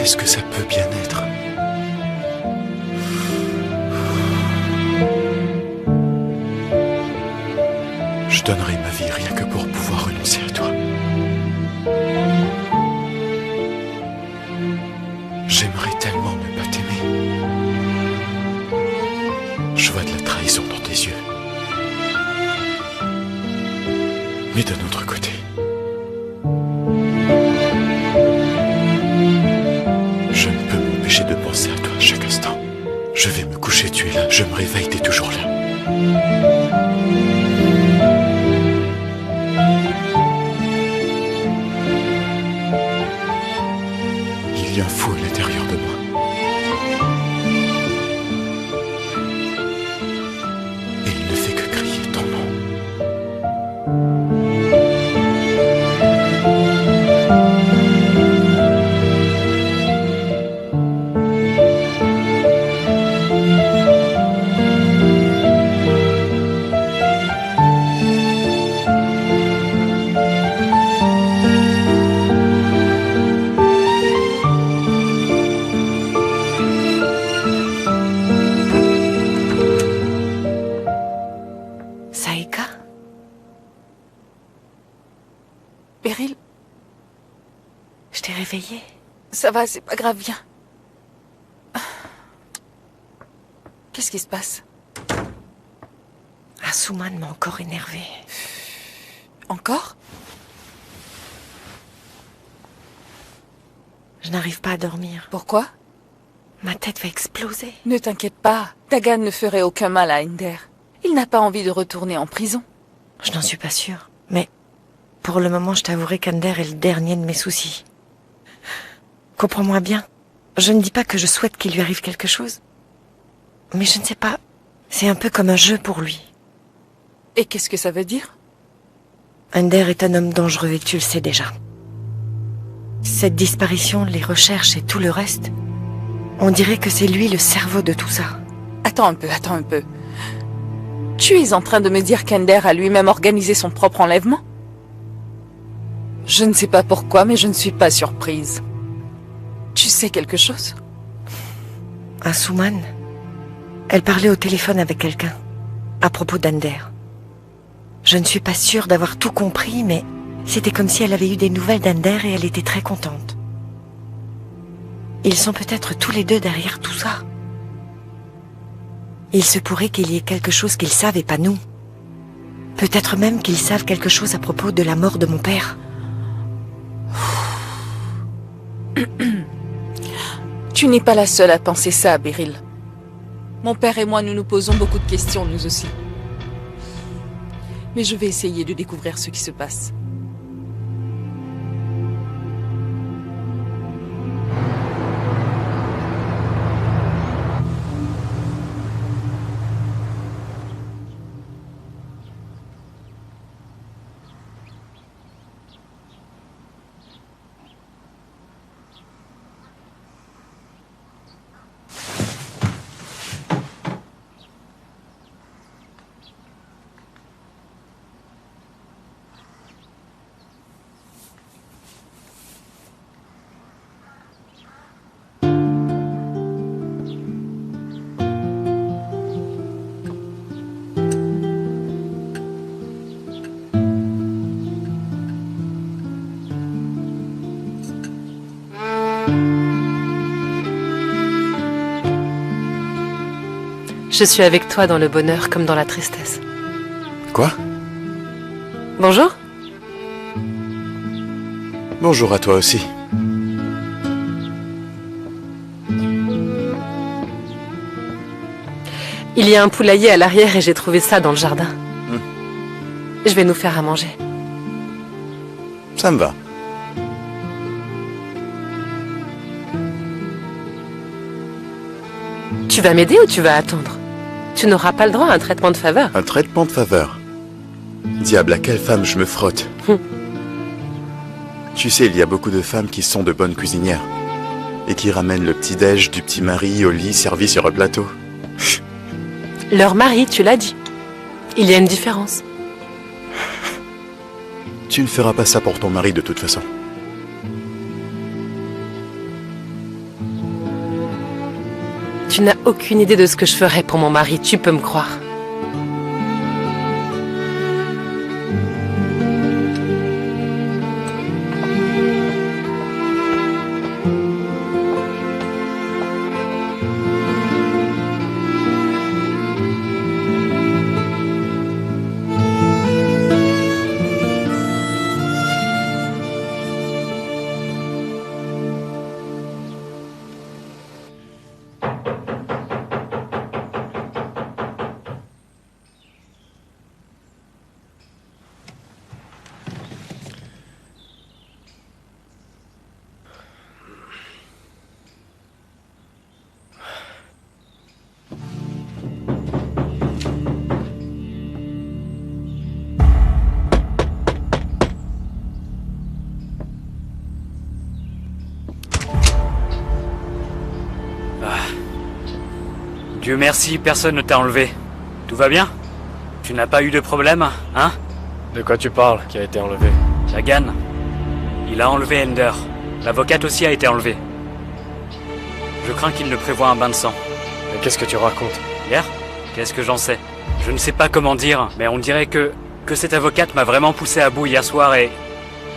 Qu'est-ce que ça peut bien être? Je donnerai ma vie rien que pour pouvoir renoncer à toi. J'aimerais tellement ne pas t'aimer. Je vois de la trahison dans tes yeux. Mais d'un autre côté, je ne peux m'empêcher de penser à toi à chaque instant. Je vais me coucher, tu es là. Je me réveille, t'es toujours là. Il y a un fou à l'intérieur de moi. Et il ne fait que crier ton nom. Saïka? Beryl, Je t'ai réveillée. ça va, c'est pas grave, viens. Qu'est-ce qui se passe? Asuman m'a encore énervée. Encore? Je n'arrive pas à dormir. Pourquoi? Ma tête va exploser. Ne t'inquiète pas, Dagan ne ferait aucun mal à Ender. Il n'a pas envie de retourner en prison. Je n'en suis pas sûre. Mais pour le moment, je t'avouerai qu'Ander est le dernier de mes soucis. Comprends-moi bien. Je ne dis pas que je souhaite qu'il lui arrive quelque chose. Mais je ne sais pas. C'est un peu comme un jeu pour lui. Et qu'est-ce que ça veut dire? Ander est un homme dangereux et tu le sais déjà. Cette disparition, les recherches et tout le reste, on dirait que c'est lui le cerveau de tout ça. Attends un peu. Tu es en train de me dire qu'Ender a lui-même organisé son propre enlèvement? Je ne sais pas pourquoi, mais je ne suis pas surprise. Tu sais quelque chose? Asuman, elle parlait au téléphone avec quelqu'un, à propos d'Ander. Je ne suis pas sûre d'avoir tout compris, mais c'était comme si elle avait eu des nouvelles d'Ander et elle était très contente. Ils sont peut-être tous les deux derrière tout ça. Il se pourrait qu'il y ait quelque chose qu'ils savent et pas nous. Peut-être même qu'ils savent quelque chose à propos de la mort de mon père. Tu n'es pas la seule à penser ça, Beryl. Mon père et moi, nous nous posons beaucoup de questions, nous aussi. Mais je vais essayer de découvrir ce qui se passe. Je suis avec toi dans le bonheur comme dans la tristesse. Quoi? Bonjour. Bonjour à toi aussi. Il y a un poulailler à l'arrière et j'ai trouvé ça dans le jardin. Je vais nous faire à manger. Ça me va. Tu vas m'aider ou tu vas attendre? Tu n'auras pas le droit à un traitement de faveur. Un traitement de faveur. Diable, à quelle femme je me frotte. Tu sais, il y a beaucoup de femmes qui sont de bonnes cuisinières. Et qui ramènent le petit-déj du petit mari au lit servi sur un plateau. Leur mari, tu l'as dit. Il y a une différence. Tu ne feras pas ça pour ton mari de toute façon. Tu n'as aucune idée de ce que je ferais pour mon mari, tu peux me croire. Dieu merci, personne ne t'a enlevé. Tout va bien? Tu n'as pas eu de problème, hein? De quoi tu parles, qui a été enlevé? Dagan. Il a enlevé Ender. L'avocate aussi a été enlevée. Je crains qu'il ne prévoie un bain de sang. Mais qu'est-ce que tu racontes? Hier? Qu'est-ce que j'en sais? Je ne sais pas comment dire, mais on dirait que cette avocate m'a vraiment poussé à bout hier soir et...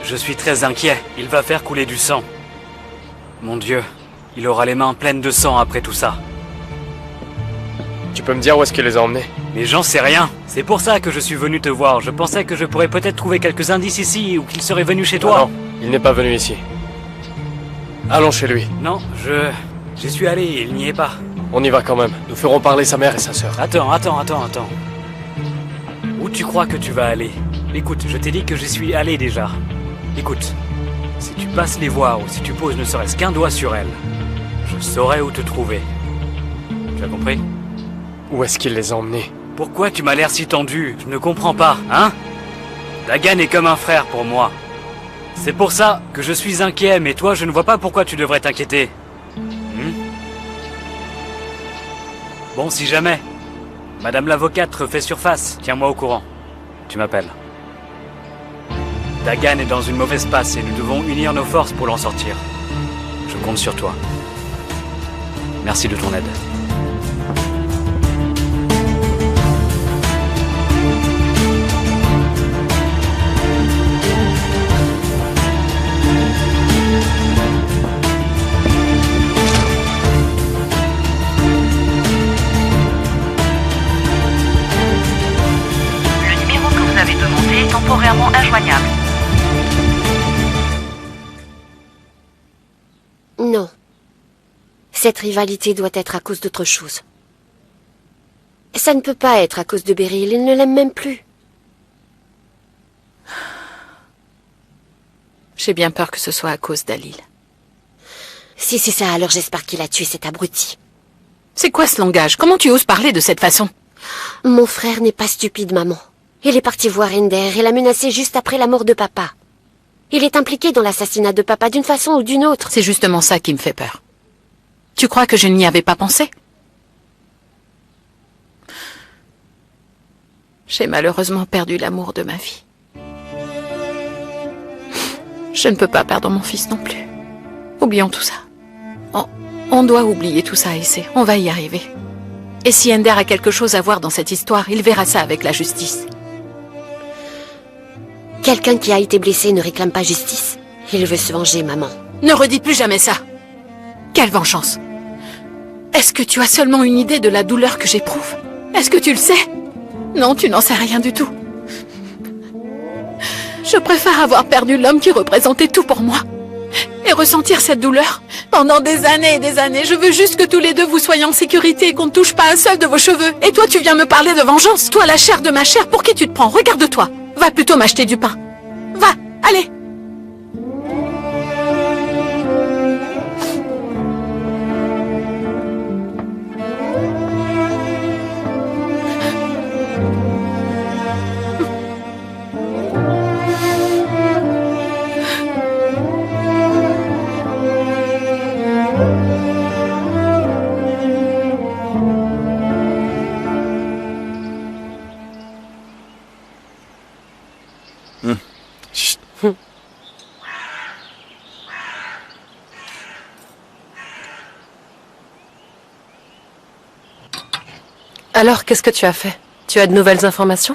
Je suis très inquiet. Il va faire couler du sang. Mon Dieu, il aura les mains pleines de sang après tout ça. Tu peux me dire où est-ce qu'il les a emmenés? Mais j'en sais rien. C'est pour ça que je suis venu te voir. Je pensais que je pourrais peut-être trouver quelques indices ici ou qu'il serait venu chez toi. Non, il n'est pas venu ici. Allons chez lui. Non, j'y suis allé, il n'y est pas. On y va quand même. Nous ferons parler sa mère et sa sœur. Attends. Où tu crois que tu vas aller? Écoute, je t'ai dit que j'y suis allé déjà. Écoute, si tu passes les voir ou si tu poses ne serait-ce qu'un doigt sur elle, je saurai où te trouver. Tu as compris? Où est-ce qu'il les a emmenés? Pourquoi tu m'as l'air si tendu? Je ne comprends pas, hein? Dagan est comme un frère pour moi. C'est pour ça que je suis inquiet, mais toi, je ne vois pas pourquoi tu devrais t'inquiéter. Bon, si jamais Madame l'avocate refait surface, tiens-moi au courant. Tu m'appelles. Dagan est dans une mauvaise passe et nous devons unir nos forces pour l'en sortir. Je compte sur toi. Merci de ton aide. Le numéro que vous avez demandé est temporairement injoignable. Non. Cette rivalité doit être à cause d'autre chose. Ça ne peut pas être à cause de Beryl, il ne l'aime même plus. J'ai bien peur que ce soit à cause d'Alil. Si c'est ça, alors j'espère qu'il a tué cet abruti. C'est quoi ce langage? Comment tu oses parler de cette façon? Mon frère n'est pas stupide, maman. Il est parti voir Ender et l'a menacé juste après la mort de papa. Il est impliqué dans l'assassinat de papa d'une façon ou d'une autre. C'est justement ça qui me fait peur. Tu crois que je n'y avais pas pensé? J'ai malheureusement perdu l'amour de ma vie. Je ne peux pas perdre mon fils non plus. Oublions tout ça. On doit oublier tout ça, Essay. On va y arriver. Et si Ender a quelque chose à voir dans cette histoire, il verra ça avec la justice. Quelqu'un qui a été blessé ne réclame pas justice. Il veut se venger, maman. Ne redis plus jamais ça. Quelle vengeance! Est-ce que tu as seulement une idée de la douleur que j'éprouve? Est-ce que tu le sais? Non, tu n'en sais rien du tout. Je préfère avoir perdu l'homme qui représentait tout pour moi. Et ressentir cette douleur pendant des années et des années. Je veux juste que tous les deux vous soyez en sécurité et qu'on ne touche pas un seul de vos cheveux. Et toi, tu viens me parler de vengeance? Toi, la chair de ma chair, pour qui tu te prends? Regarde-toi. Va plutôt m'acheter du pain. Va, allez. Chut. Alors, qu'est-ce que tu as fait? Tu as de nouvelles informations?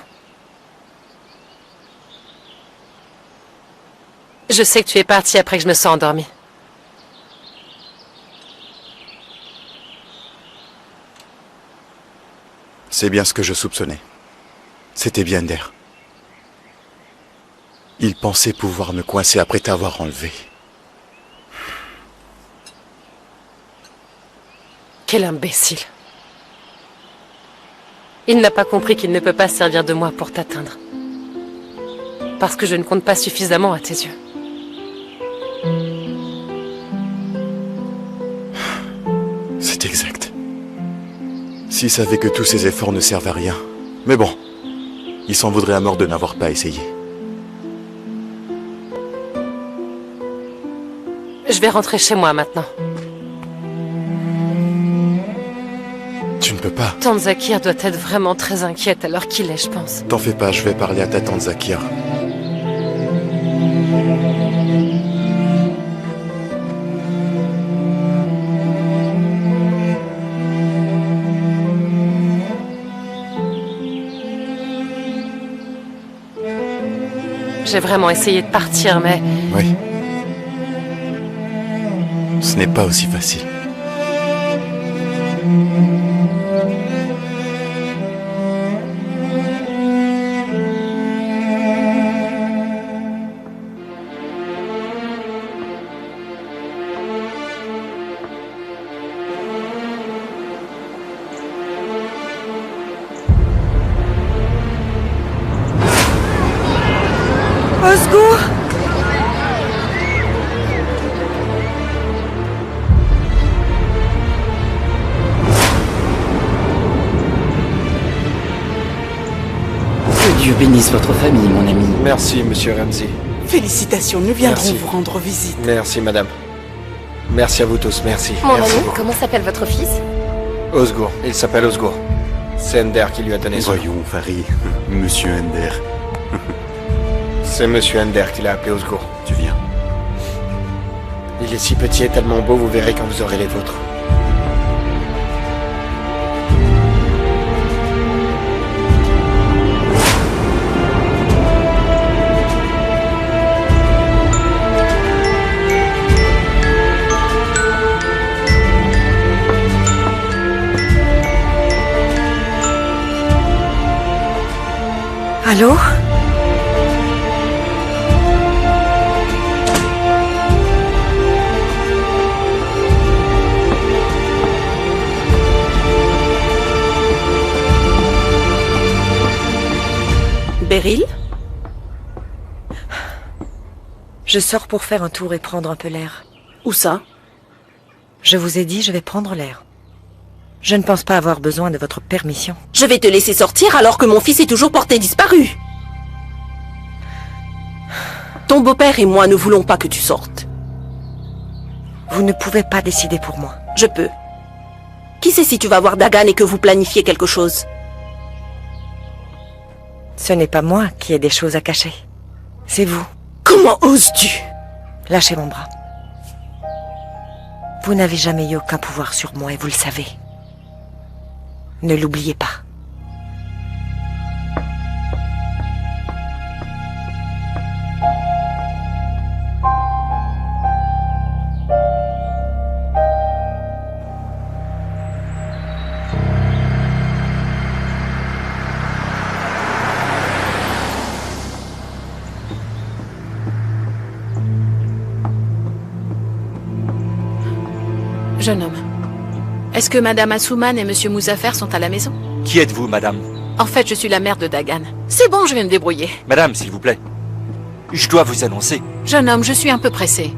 Je sais que tu es parti après que je me sois endormie. C'est bien ce que je soupçonnais. C'était bien Ender. Il pensait pouvoir me coincer après t'avoir enlevé. Quel imbécile. Il n'a pas compris qu'il ne peut pas se servir de moi pour t'atteindre. Parce que je ne compte pas suffisamment à tes yeux. C'est exact. S'il savait que tous ses efforts ne servent à rien. Mais bon, il s'en voudrait à mort de n'avoir pas essayé. Je vais rentrer chez moi maintenant. Tu ne peux pas. Tante Zakir doit être vraiment très inquiète à l'heure qu'il est, je pense. T'en fais pas, je vais parler à ta tante Zakir. J'ai vraiment essayé de partir, mais... Oui. Ce n'est pas aussi facile. Au secours! Que Dieu bénisse votre famille, mon ami. Merci, monsieur Ramsey. Félicitations, nous viendrons Merci. vous rendre visite. Merci, madame. Merci à vous tous, merci. Mon Merci ami, beaucoup. comment s'appelle votre fils? Osgour, il s'appelle Osgour. C'est Ender qui lui a donné son nom. Voyons, Farid, Monsieur Ender. C'est monsieur Ender qui l'a appelé Osgour. Tu viens. Il est si petit et tellement beau, vous verrez quand vous aurez les vôtres. Allô? Beryl? Je sors pour faire un tour et prendre un peu l'air. Où ça? Je vous ai dit, je vais prendre l'air. Je ne pense pas avoir besoin de votre permission. Je vais te laisser sortir alors que mon fils est toujours porté disparu. Ton beau-père et moi ne voulons pas que tu sortes. Vous ne pouvez pas décider pour moi. Je peux. Qui sait si tu vas voir Dagan et que vous planifiez quelque chose? Ce n'est pas moi qui ai des choses à cacher. C'est vous. Comment oses-tu? Lâchez mon bras. Vous n'avez jamais eu aucun pouvoir sur moi et vous le savez. Ne l'oubliez pas. Jeune homme, est-ce que Madame Assouman et Monsieur Mouzaffer sont à la maison? Qui êtes-vous, madame? En fait, je suis la mère de Dagan. C'est bon, je vais me débrouiller. Madame, s'il vous plaît. Je dois vous annoncer. Jeune homme, je suis un peu pressée.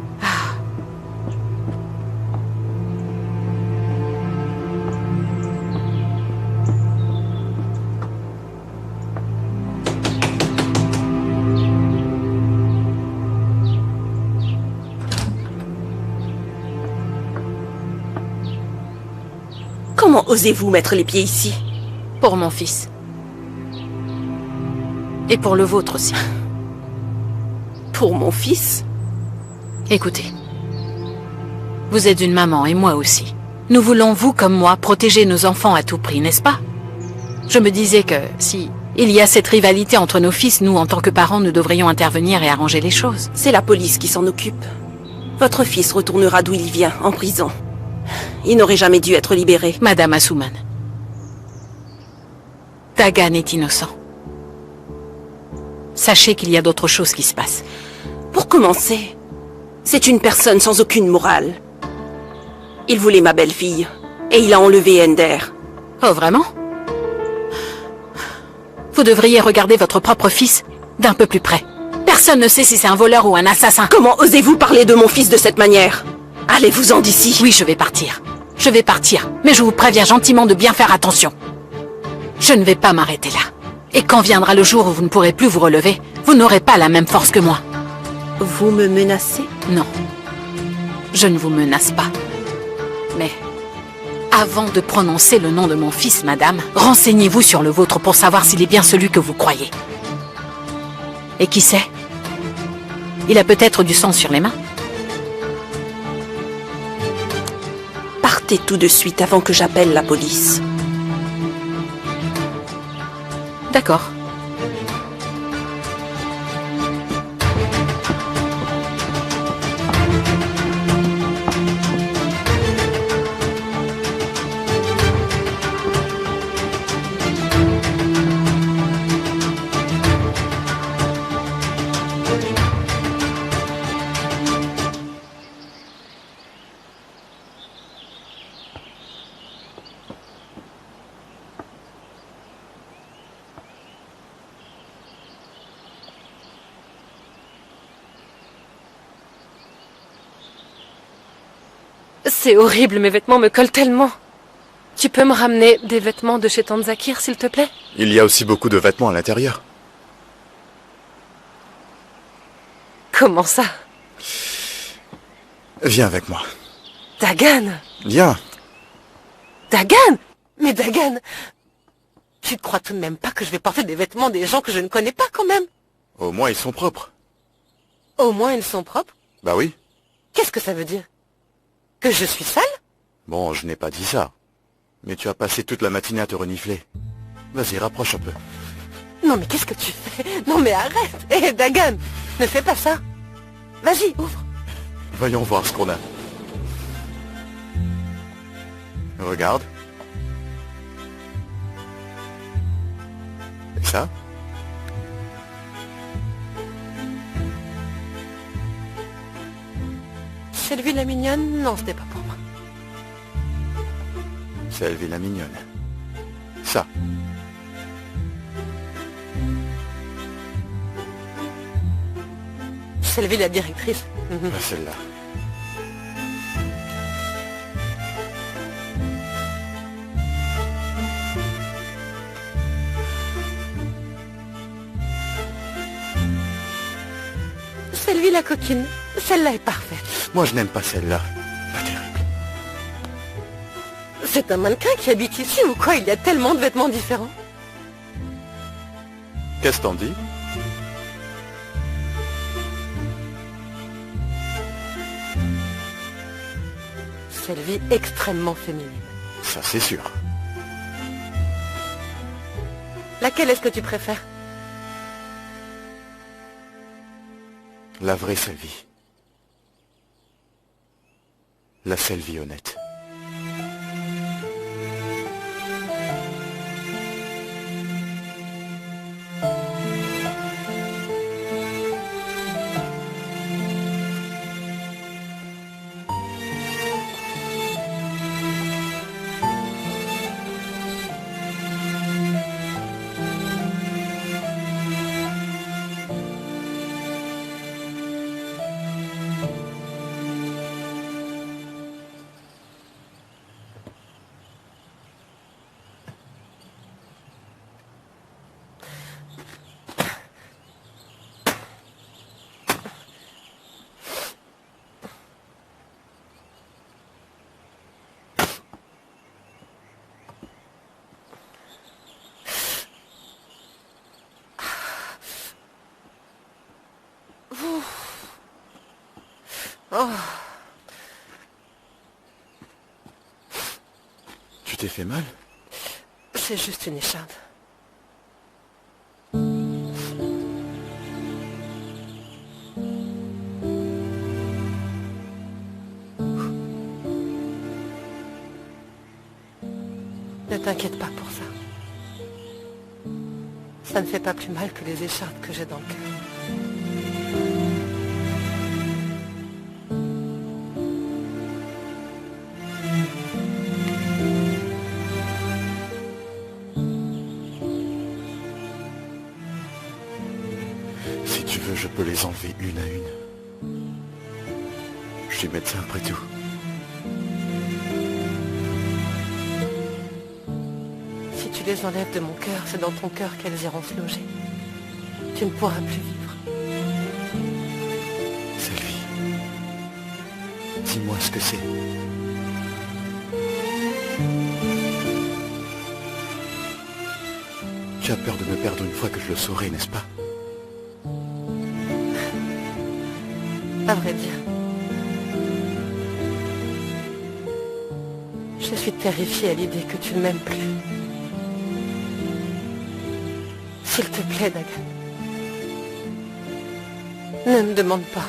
Comment osez-vous mettre les pieds ici? Pour mon fils. Et pour le vôtre aussi. Pour mon fils? Écoutez. Vous êtes une maman et moi aussi. Nous voulons, vous comme moi, protéger nos enfants à tout prix, n'est-ce pas? Je me disais que si il y a cette rivalité entre nos fils, nous, en tant que parents, nous devrions intervenir et arranger les choses. C'est la police qui s'en occupe. Votre fils retournera d'où il vient, en prison. Il n'aurait jamais dû être libéré. Madame Asuman, Dagan est innocent. Sachez qu'il y a d'autres choses qui se passent. Pour commencer, c'est une personne sans aucune morale. Il voulait ma belle-fille, et il a enlevé Ender. Oh, vraiment? Vous devriez regarder votre propre fils d'un peu plus près. Personne ne sait si c'est un voleur ou un assassin. Comment osez-vous parler de mon fils de cette manière? Allez-vous-en d'ici. Oui, je vais partir. Je vais partir, mais je vous préviens gentiment de bien faire attention. Je ne vais pas m'arrêter là. Et quand viendra le jour où vous ne pourrez plus vous relever, vous n'aurez pas la même force que moi. Vous me menacez? Non. Je ne vous menace pas. Mais, avant de prononcer le nom de mon fils, madame, renseignez-vous sur le vôtre pour savoir s'il est bien celui que vous croyez. Et qui sait? Il a peut-être du sang sur les mains. Partez tout de suite avant que j'appelle la police. D'accord. C'est horrible, mes vêtements me collent tellement. Tu peux me ramener des vêtements de chez Tante Zakir, s'il te plaît? Il y a aussi beaucoup de vêtements à l'intérieur. Comment ça? Viens avec moi. Dagan! Viens. Dagan! Mais Dagan! Tu ne crois tout de même pas que je vais porter des vêtements des gens que je ne connais pas quand même? Au moins, ils sont propres. Au moins ils sont propres? Bah oui. Qu'est-ce que ça veut dire? Que je suis sale? Bon, je n'ai pas dit ça. Mais tu as passé toute la matinée à te renifler. Vas-y, rapproche un peu. Non mais qu'est-ce que tu fais? Non mais arrête! Hé Dagan! Ne fais pas ça! Vas-y, ouvre! Voyons voir ce qu'on a. Regarde. Et ça? Sylvie la mignonne? Non, c'était pas pour moi. C'est Elvie la mignonne. Ça. Sylvie la directrice. Mhm. Celle-là. Sylvie la coquine. Celle-là est parfaite. Moi, je n'aime pas celle-là. Pas terrible. C'est un mannequin qui habite ici ou quoi? Il y a tellement de vêtements différents. Qu'est-ce t'en dis? Sylvie extrêmement féminine. Ça, c'est sûr. Laquelle est-ce que tu préfères? La vraie Sylvie. La Sylvie honnête. Oh. Tu t'es fait mal? C'est juste une écharpe. Ne t'inquiète pas pour ça. Ça ne fait pas plus mal que les écharpes que j'ai dans le cœur. Si tu veux, je peux les enlever une à une. Je suis médecin après tout. Si tu les enlèves de mon cœur, c'est dans ton cœur qu'elles iront se loger. Tu ne pourras plus vivre. Sylvie, dis-moi ce que c'est. Tu as peur de me perdre une fois que je le saurai, n'est-ce pas? À vrai dire, je suis terrifiée à l'idée que tu ne m'aimes plus. S'il te plaît, Dagan, ne me demande pas.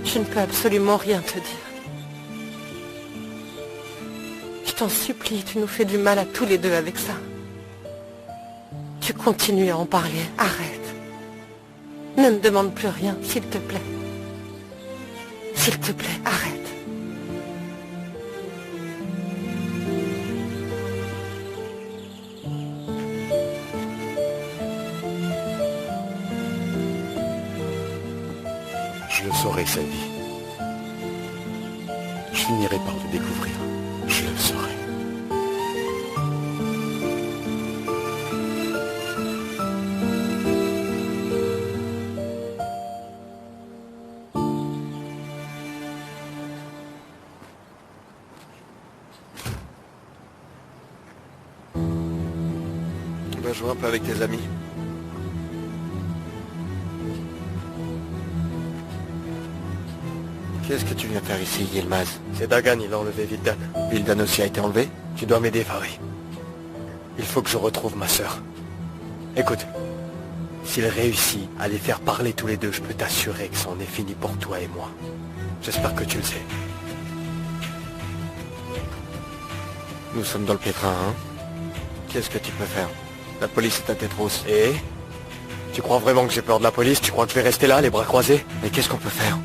Je ne peux absolument rien te dire. Je t'en supplie, tu nous fais du mal à tous les deux avec ça. Tu continues à en parler, arrête. Ne me demande plus rien, s'il te plaît. S'il te plaît, arrête. Je le saurai, Sylvie. Je finirai par le découvrir. Je le saurai. Tu vas jouer un peu avec tes amis. Qu'est-ce que tu viens faire ici, Yilmaz? C'est Dagan, il a enlevé Vildan. Vildan aussi a été enlevé? Tu dois m'aider, Farid. Il faut que je retrouve ma sœur. Écoute, s'il réussit à les faire parler tous les deux, je peux t'assurer que c'en est fini pour toi et moi. J'espère que tu le sais. Nous sommes dans le pétrin, hein? Qu'est-ce que tu peux faire? La police est à tes trousses. Et? Tu crois vraiment que j'ai peur de la police? Tu crois que je vais rester là, les bras croisés? Mais qu'est-ce qu'on peut faire?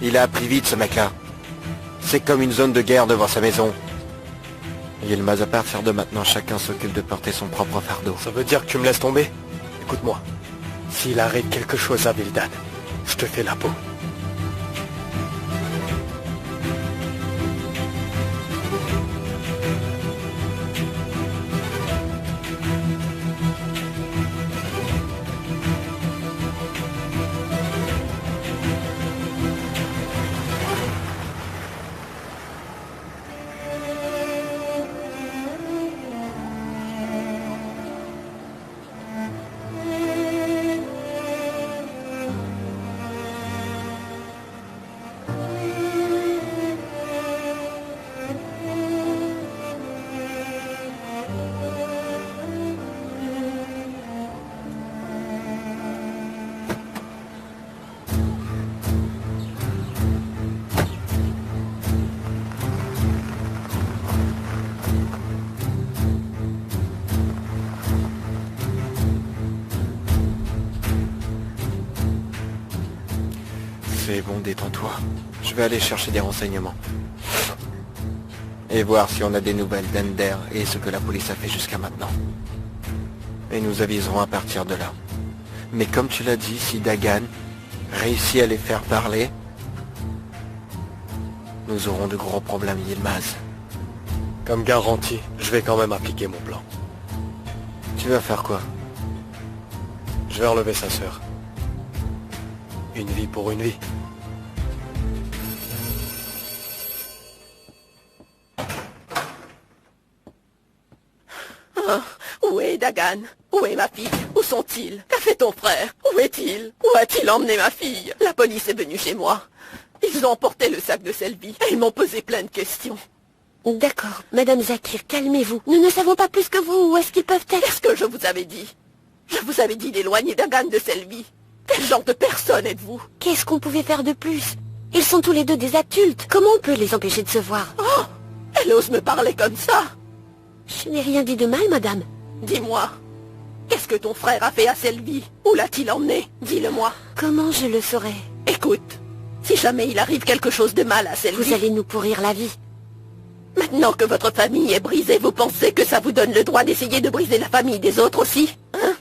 Il a appris vite, ce mec-là. C'est comme une zone de guerre devant sa maison. Yilmaz, à partir de maintenant, chacun s'occupe de porter son propre fardeau. Ça veut dire que tu me laisses tomber? Écoute-moi. S'il arrête quelque chose à Vildan, je te fais la peau. C'est bon, détends-toi. Je vais aller chercher des renseignements. Et voir si on a des nouvelles d'Ender et ce que la police a fait jusqu'à maintenant. Et nous aviserons à partir de là. Mais comme tu l'as dit, si Dagan réussit à les faire parler, nous aurons de gros problèmes, Yilmaz. Comme garanti, je vais quand même appliquer mon plan. Tu vas faire quoi? Je vais enlever sa sœur. Une vie pour une vie. Où est Dagan? Où est ma fille? Où sont-ils? Qu'a fait ton frère? Où est-il? Où a-t-il emmené ma fille? La police est venue chez moi. Ils ont emporté le sac de Selby et ils m'ont posé plein de questions. D'accord, Madame Zakir, calmez-vous. Nous ne savons pas plus que vous. Où est-ce qu'ils peuvent être? Qu'est-ce que je vous avais dit? Je vous avais dit d'éloigner Dagan de Selvi. Quel genre de personne êtes-vous? Qu'est-ce qu'on pouvait faire de plus? Ils sont tous les deux des adultes. Comment on peut les empêcher de se voir? Oh! Elle ose me parler comme ça! Je n'ai rien dit de mal, madame. Dis-moi, qu'est-ce que ton frère a fait à Selvi? Où l'a-t-il emmené? Dis-le-moi. Comment je le saurais? Écoute, si jamais il arrive quelque chose de mal à Selvi... Vous allez nous pourrir la vie. Maintenant que votre famille est brisée, vous pensez que ça vous donne le droit d'essayer de briser la famille des autres aussi? Hein?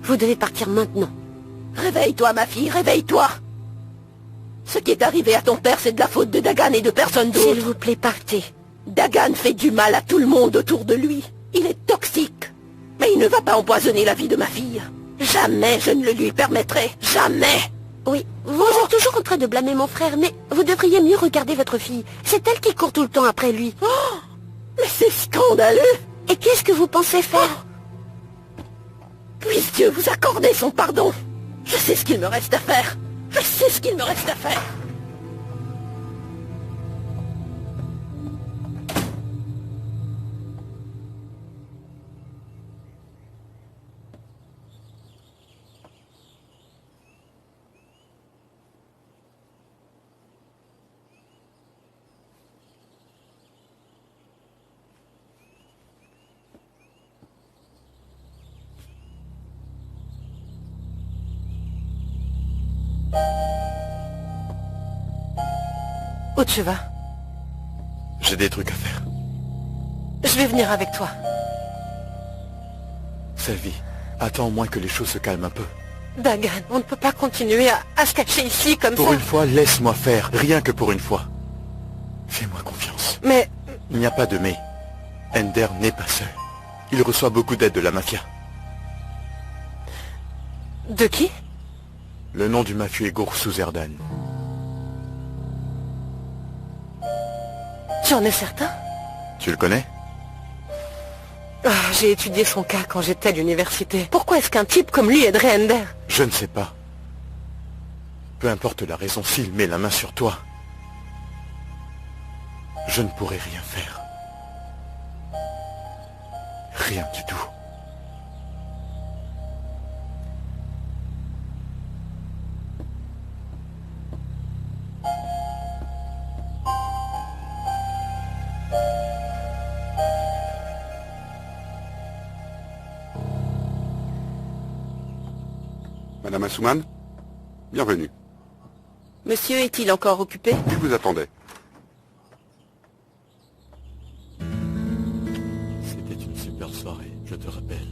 Vous devez partir maintenant. Réveille-toi, ma fille, réveille-toi. Ce qui est arrivé à ton père, c'est de la faute de Dagan et de personne d'autre. S'il vous plaît, partez. Dagan fait du mal à tout le monde autour de lui. Il est toxique. Mais il ne va pas empoisonner la vie de ma fille. Jamais je ne le lui permettrai. Jamais. Oui, vous êtes toujours en train de blâmer mon frère, mais vous devriez mieux regarder votre fille. C'est elle qui court tout le temps après lui. Oh, mais c'est scandaleux. Et qu'est-ce que vous pensez faire? Puisse Dieu vous accorder son pardon. Je sais ce qu'il me reste à faire. Je sais ce qu'il me reste à faire. Où tu vas? J'ai des trucs à faire. Je vais venir avec toi. Selvi, attends au moins que les choses se calment un peu. Dagan, on ne peut pas continuer à se cacher ici comme ça. Pour une fois, laisse-moi faire, rien que pour une fois. Fais-moi confiance. Mais... Il n'y a pas de mais. Ender n'est pas seul. Il reçoit beaucoup d'aide de la mafia. De qui? Le nom du mafieux est Gour Souzerdan. Tu en es certain? Tu le connais? J'ai étudié son cas quand j'étais à l'université. Pourquoi est-ce qu'un type comme lui aiderait Ender? Je ne sais pas. Peu importe la raison, s'il met la main sur toi, je ne pourrai rien faire. Rien du tout. Madame Assouman, bienvenue. Monsieur est-il encore occupé? Il vous attendait. C'était une super soirée, je te rappelle.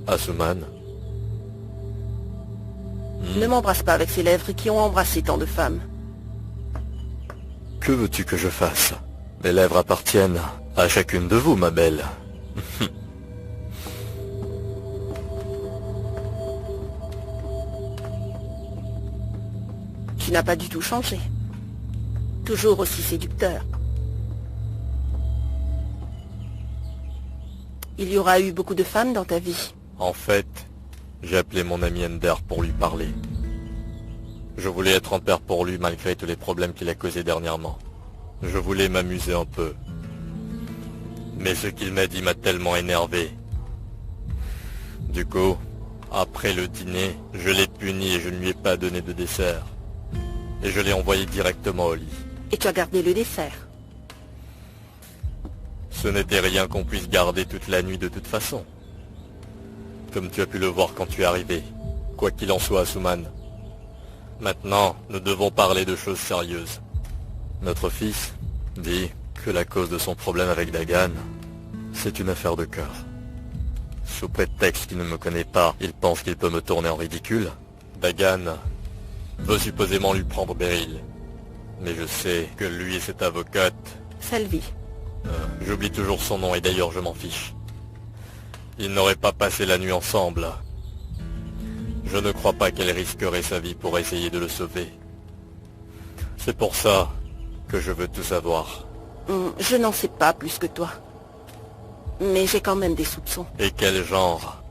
Assouman. Ne m'embrasse pas avec ces lèvres qui ont embrassé tant de femmes. Que veux-tu que je fasse? Mes lèvres appartiennent à chacune de vous, ma belle. Tu n'as pas du tout changé. Toujours aussi séducteur. Il y aura eu beaucoup de femmes dans ta vie. En fait, j'ai appelé mon ami Ender pour lui parler. Je voulais être un père pour lui malgré tous les problèmes qu'il a causés dernièrement. Je voulais m'amuser un peu. Mais ce qu'il m'a dit m'a tellement énervé. Du coup, après le dîner, je l'ai puni et je ne lui ai pas donné de dessert. Et je l'ai envoyé directement au lit. Et tu as gardé le dessert. Ce n'était rien qu'on puisse garder toute la nuit de toute façon. Comme tu as pu le voir quand tu es arrivé. Quoi qu'il en soit, Assouman. Maintenant, nous devons parler de choses sérieuses. Notre fils dit que la cause de son problème avec Dagan, c'est une affaire de cœur. Sous prétexte qu'il ne me connaît pas, il pense qu'il peut me tourner en ridicule. Dagan veut supposément lui prendre Beryl. Mais je sais que lui et cette avocate... Selvi. J'oublie toujours son nom et d'ailleurs je m'en fiche. Ils n'auraient pas passé la nuit ensemble. Je ne crois pas qu'elle risquerait sa vie pour essayer de le sauver. C'est pour ça que je veux tout savoir. Je n'en sais pas plus que toi. Mais j'ai quand même des soupçons. Et quel genre?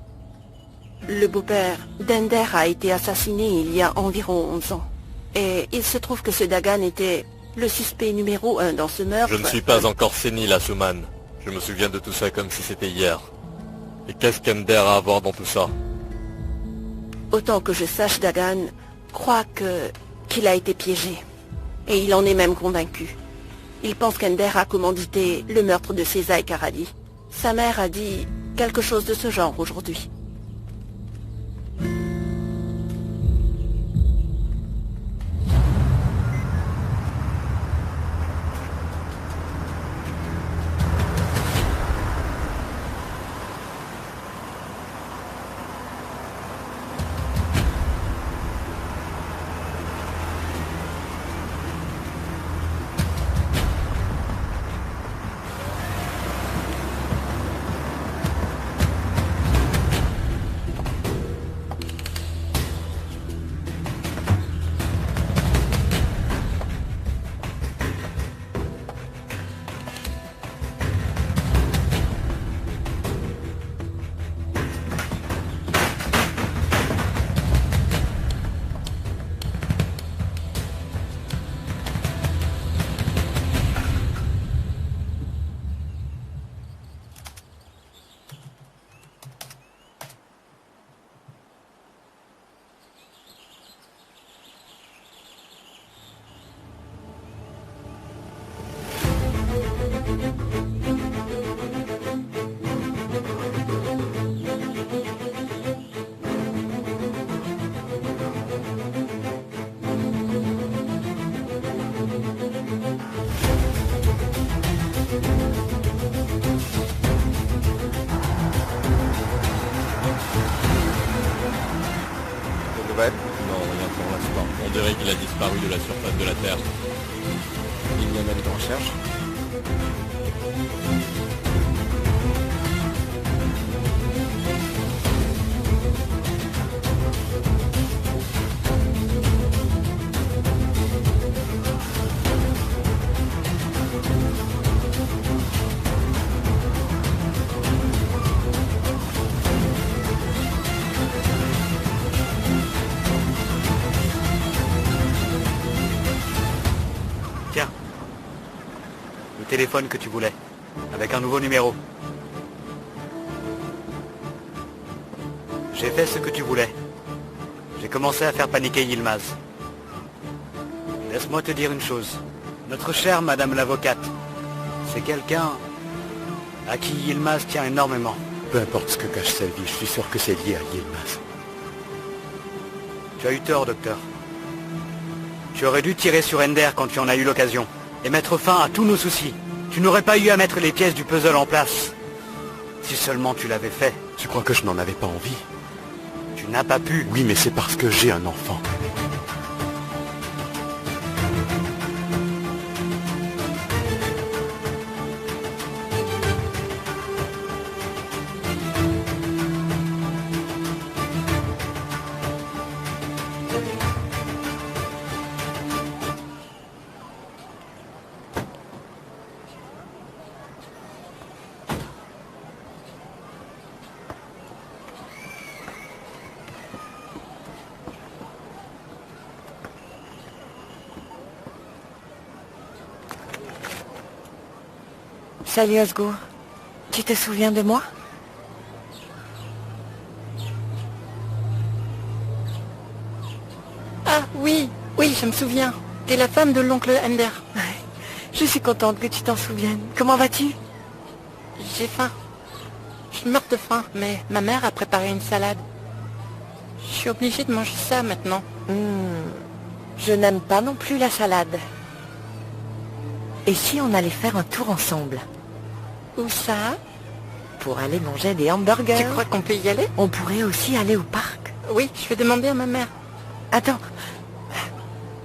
Le beau-père d'Ender a été assassiné il y a environ 11 ans. Et il se trouve que ce Dagan était le suspect numéro 1 dans ce meurtre. Je ne suis pas encore sénile, Asuman. Je me souviens de tout ça comme si c'était hier. Et qu'est-ce qu'Ender a à voir dans tout ça? Autant que je sache, Dagan croit qu'il a été piégé. Et il en est même convaincu. Il pense qu'Ender a commandité le meurtre de César et Karali. Sa mère a dit quelque chose de ce genre aujourd'hui. Non, rien pour l'instant. On dirait qu'il a disparu de la surface de la Terre. Il y a même de recherche. Tiens. Le téléphone que tu voulais. Avec un nouveau numéro. J'ai fait ce que tu voulais. J'ai commencé à faire paniquer Yilmaz. Laisse-moi te dire une chose. Notre chère Madame l'avocate, c'est quelqu'un à qui Yilmaz tient énormément. Peu importe ce que cache Selvi, je suis sûr que c'est lié à Yilmaz. Tu as eu tort, docteur. Tu aurais dû tirer sur Ender quand tu en as eu l'occasion. Et mettre fin à tous nos soucis. Tu n'aurais pas eu à mettre les pièces du puzzle en place. Si seulement tu l'avais fait. Tu crois que je n'en avais pas envie? Tu n'as pas pu. Oui, mais c'est parce que j'ai un enfant. Salut Osgour. Tu te souviens de moi? Ah oui, oui, je me souviens. T'es la femme de l'oncle Ender. Je suis contente que tu t'en souviennes. Comment vas-tu? J'ai faim. Je meurs de faim, mais ma mère a préparé une salade. Je suis obligée de manger ça maintenant. Je n'aime pas non plus la salade. Et si on allait faire un tour ensemble? Où ça? Pour aller manger des hamburgers. Tu crois qu'on peut y aller? On pourrait aussi aller au parc. Oui, je vais demander à ma mère. Attends.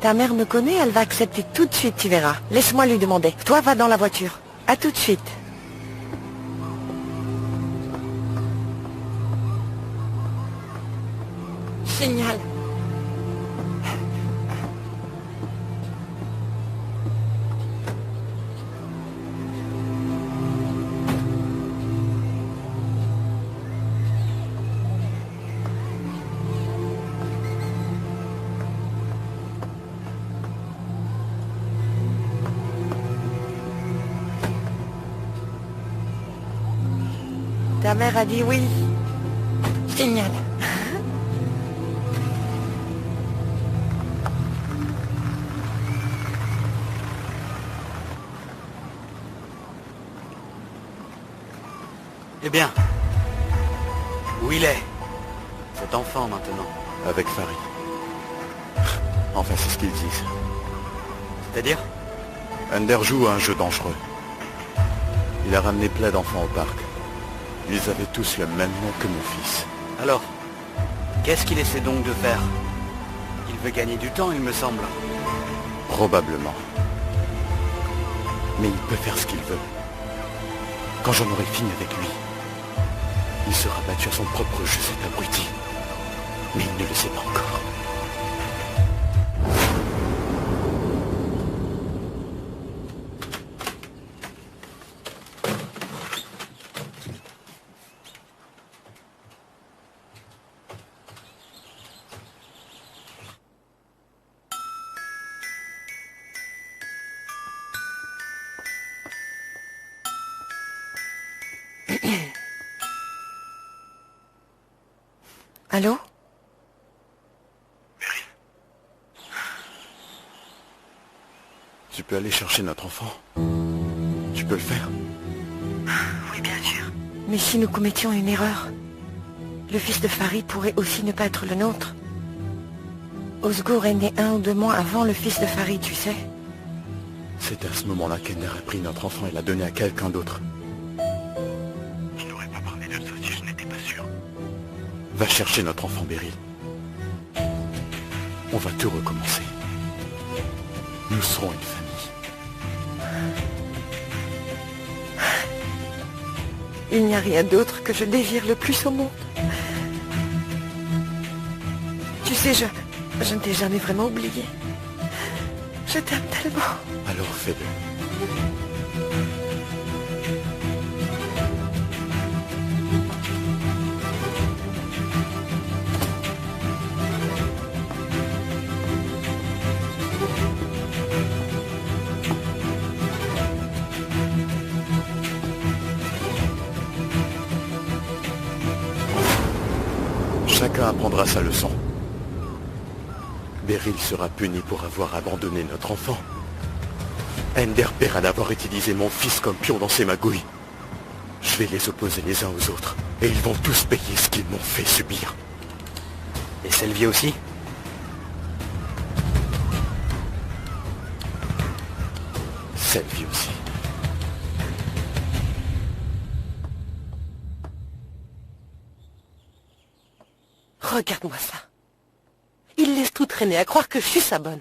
Ta mère me connaît, elle va accepter tout de suite, tu verras. Laisse-moi lui demander. Toi, va dans la voiture. À tout de suite. Génial. Ta mère a dit oui. Génial. Eh bien, où il est, cet enfant maintenant? Avec Farid. Enfin, c'est ce qu'ils disent. C'est-à-dire? Ender joue à un jeu dangereux. Il a ramené plein d'enfants au parc. Ils avaient tous le même nom que mon fils. Alors, qu'est-ce qu'il essaie donc de faire? Il veut gagner du temps, il me semble. Probablement. Mais il peut faire ce qu'il veut. Quand j'en aurai fini avec lui, il sera battu à son propre jeu, cet abruti. Mais il ne le sait pas encore. Allô? Tu peux aller chercher notre enfant. Tu peux le faire. Oui, bien sûr. Mais si nous commettions une erreur, le fils de Farid pourrait aussi ne pas être le nôtre. Osgour est né 1 ou 2 mois avant le fils de Farid, tu sais. C'est à ce moment-là qu'Ender a pris notre enfant et l'a donné à quelqu'un d'autre. Je n'aurais pas parlé de ça si je n'étais pas sûr. Va chercher notre enfant, Beryl. On va tout recommencer. Nous serons une famille. Il n'y a rien d'autre que je désire le plus au monde. Tu sais, je ne t'ai jamais vraiment oublié. Je t'aime tellement. Alors fais-le. Chacun apprendra sa leçon. Beryl sera puni pour avoir abandonné notre enfant. Ender paiera d'avoir utilisé mon fils comme pion dans ses magouilles. Je vais les opposer les uns aux autres, et ils vont tous payer ce qu'ils m'ont fait subir. Et Selvier aussi? Selvier aussi. Regarde-moi ça. Il laisse tout traîner à croire que je suis sa bonne.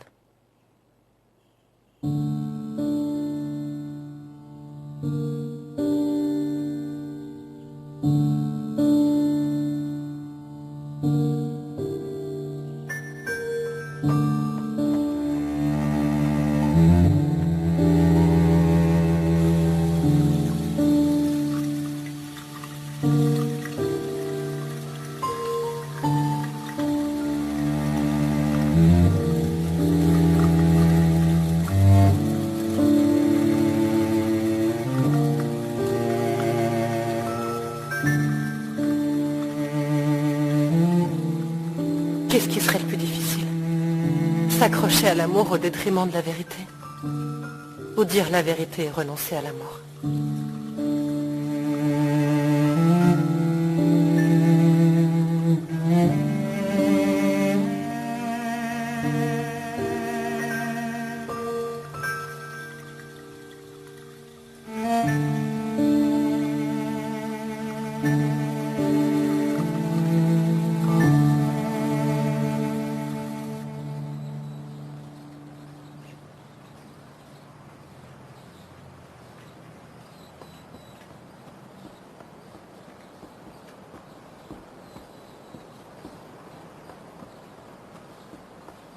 Qu'est-ce qui serait le plus difficile? S'accrocher à l'amour au détriment de la vérité? Ou dire la vérité et renoncer à l'amour?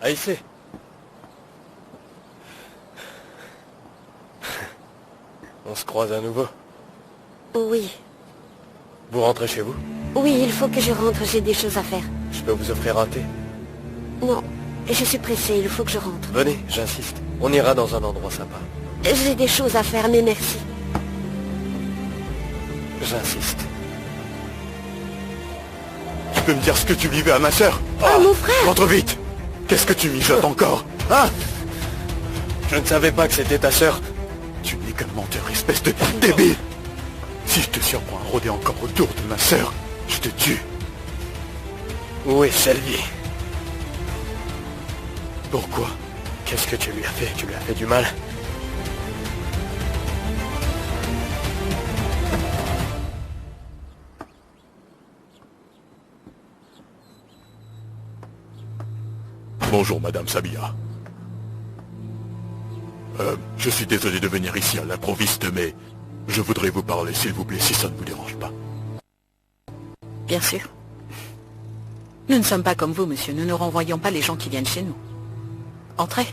Aïssé. On se croise à nouveau. Oui. Vous rentrez chez vous? Oui, il faut que je rentre, j'ai des choses à faire. Je peux vous offrir un thé? Non, je suis pressée, il faut que je rentre. Venez, j'insiste. On ira dans un endroit sympa. J'ai des choses à faire, mais merci. J'insiste. peux me dire ce que tu lui veux à ma sœur? Oh, mon frère! Rentre vite! Qu'est-ce que tu mijotes encore? Hein? Je ne savais pas que c'était ta sœur. Tu n'es qu'un menteur, espèce de débile! Si je te surprends à rôder encore autour de ma sœur, je te tue. Où est Sylvie? Pourquoi? Qu'est-ce que tu lui as fait? Tu lui as fait du mal? Bonjour, Madame Sabia. Je suis désolé de venir ici à l'improviste, mais je voudrais vous parler, s'il vous plaît, si ça ne vous dérange pas. Bien sûr. Nous ne sommes pas comme vous, monsieur. Nous ne renvoyons pas les gens qui viennent chez nous. Entrez.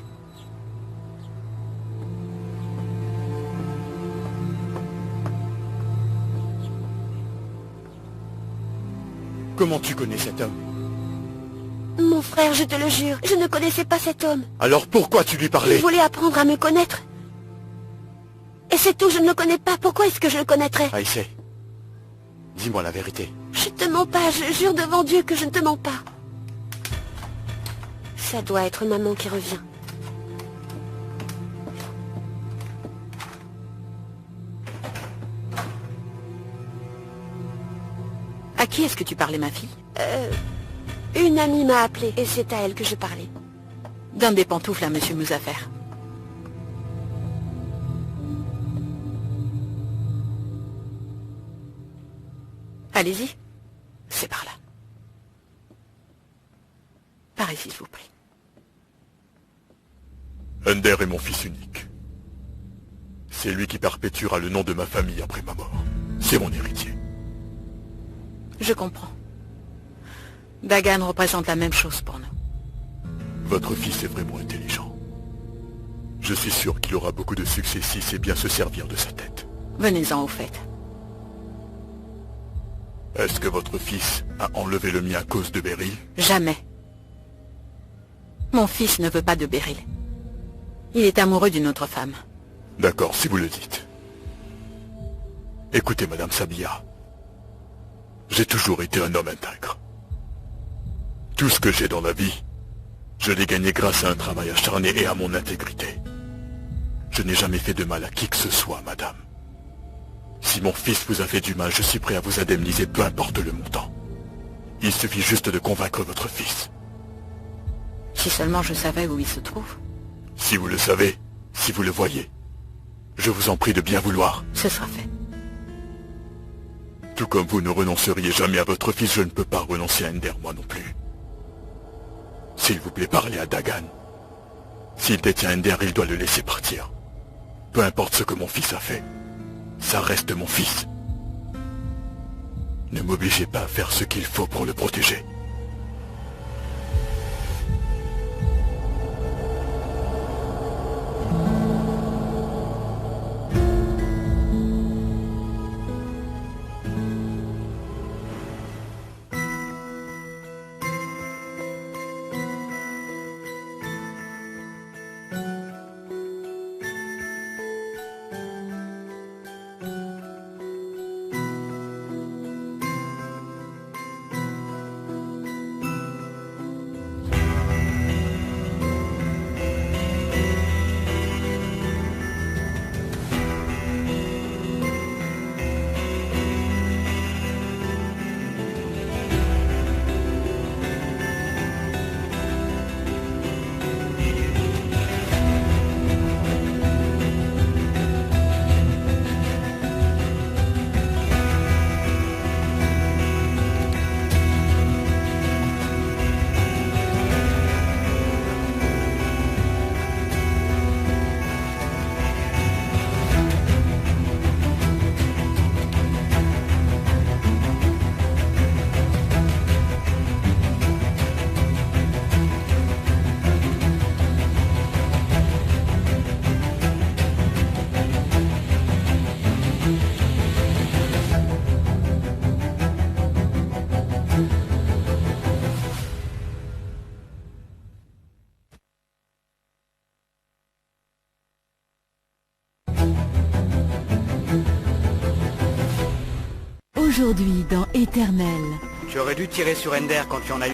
Comment tu connais cet homme? Mon frère, je te le jure, je ne connaissais pas cet homme. Alors pourquoi tu lui parlais? Il voulait apprendre à me connaître. Et c'est tout, je ne le connais pas. Pourquoi est-ce que je le connaîtrais? Aïssé, dis-moi la vérité. Je te mens pas, je jure devant Dieu que je ne te mens pas. Ça doit être maman qui revient. À qui est-ce que tu parlais, ma fille? Une amie m'a appelée et c'est à elle que je parlais. Donne des pantoufles à monsieur Muzafer. Allez-y. C'est par là. Par ici, je vous prie. Ender est mon fils unique. C'est lui qui perpétuera le nom de ma famille après ma mort. C'est mon héritier. Je comprends. Dagan représente la même chose pour nous. Votre fils est vraiment intelligent. Je suis sûr qu'il aura beaucoup de succès s'il sait bien se servir de sa tête. Venez-en au fait. Est-ce que votre fils a enlevé le mien à cause de Beryl? Jamais. Mon fils ne veut pas de Beryl. Il est amoureux d'une autre femme. D'accord, si vous le dites. Écoutez, Madame Sabia. J'ai toujours été un homme intègre. Tout ce que j'ai dans la vie, je l'ai gagné grâce à un travail acharné et à mon intégrité. Je n'ai jamais fait de mal à qui que ce soit, madame. Si mon fils vous a fait du mal, je suis prêt à vous indemniser, peu importe le montant. Il suffit juste de convaincre votre fils. Si seulement je savais où il se trouve. Si vous le savez, si vous le voyez, je vous en prie de bien vouloir. Ce sera fait. Tout comme vous ne renonceriez jamais à votre fils, je ne peux pas renoncer à Ender, moi non plus. S'il vous plaît, parlez à Dagan. S'il détient Ender, il doit le laisser partir. Peu importe ce que mon fils a fait, ça reste mon fils. Ne m'obligez pas à faire ce qu'il faut pour le protéger. Aujourd'hui dans Éternel, Tu aurais dû tirer sur Ender quand tu en as eu.